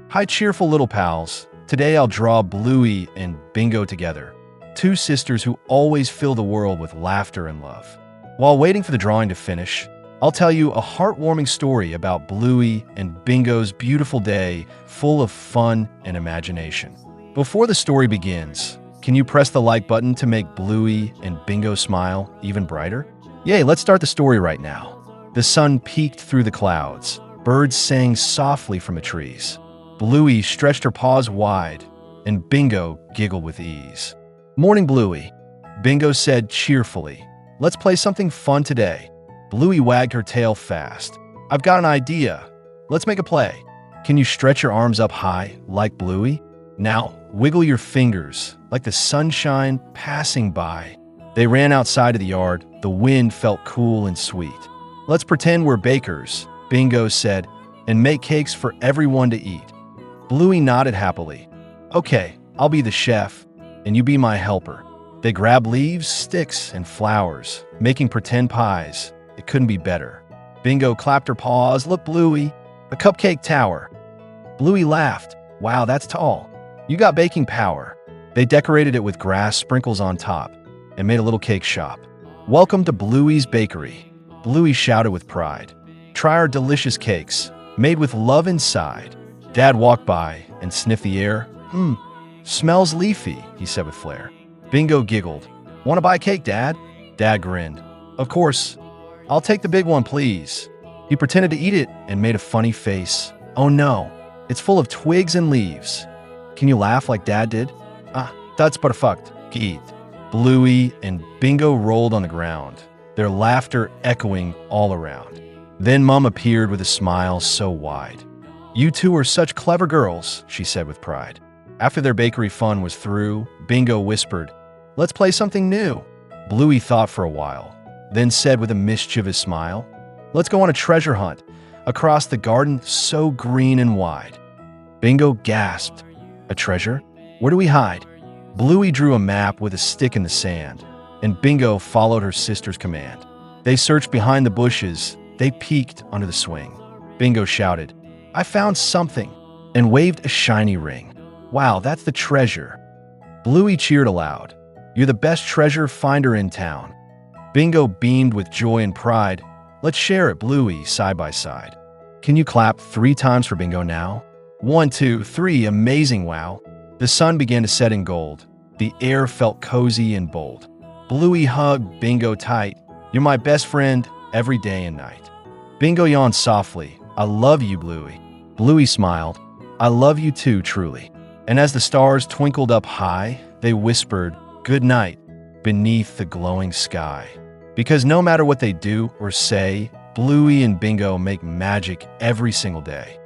Hi, cheerful little pals. Today I'll draw Bluey and Bingo together, two sisters who always fill the world with laughter and love. While waiting for the drawing to finish, I'll tell you a heartwarming story about Bluey and Bingo's beautiful day full of fun and imagination. Before the story begins, can you press the like button to make Bluey and Bingo smile even brighter? Yay, let's start the story right now. The sun peeked through the clouds. Birds sang softly from the trees. Bluey stretched her paws wide, and Bingo giggled with ease. Morning, Bluey, Bingo said cheerfully. Let's play something fun today. Bluey wagged her tail fast. I've got an idea. Let's make a play. Can you stretch your arms up high like Bluey? Now, wiggle your fingers like the sunshine passing by. They ran outside of the yard. The wind felt cool and sweet. Let's pretend we're bakers, Bingo said, and make cakes for everyone to eat. Bluey nodded happily. Okay, I'll be the chef, and you be my helper. They grabbed leaves, sticks, and flowers, making pretend pies. It couldn't be better. Bingo clapped her paws. Look, Bluey, a cupcake tower. Bluey laughed. Wow, that's tall. You got baking power. They decorated it with grass sprinkles on top and made a little cake shop. Welcome to Bluey's Bakery, Bluey shouted with pride. Try our delicious cakes, made with love inside. Dad walked by and sniffed the air. Smells leafy, he said with flair. Bingo giggled. Want to buy cake, Dad? Dad grinned. Of course. I'll take the big one, please. He pretended to eat it and made a funny face. Oh no, it's full of twigs and leaves. Can you laugh like Dad did? That's perfect. Eat. Bluey and Bingo rolled on the ground, their laughter echoing all around. Then Mom appeared with a smile so wide. You two are such clever girls, she said with pride. After their bakery fun was through, Bingo whispered, let's play something new. Bluey thought for a while, then said with a mischievous smile, let's go on a treasure hunt across the garden so green and wide. Bingo gasped. A treasure? Where do we hide? Bluey drew a map with a stick in the sand, and Bingo followed her sister's command. They searched behind the bushes. They peeked under the swing. Bingo shouted, I found something, and waved a shiny ring. Wow, that's the treasure. Bluey cheered aloud. You're the best treasure finder in town. Bingo beamed with joy and pride. Let's share it, Bluey, side by side. Can you clap 3 times for Bingo now? 1, 2, 3, amazing, wow. The sun began to set in gold. The air felt cozy and bold. Bluey hugged Bingo tight. You're my best friend every day and night. Bingo yawned softly. I love you, Bluey. Bluey smiled. I love you too, truly. And as the stars twinkled up high, they whispered, good night, beneath the glowing sky. Because no matter what they do or say, Bluey and Bingo make magic every single day.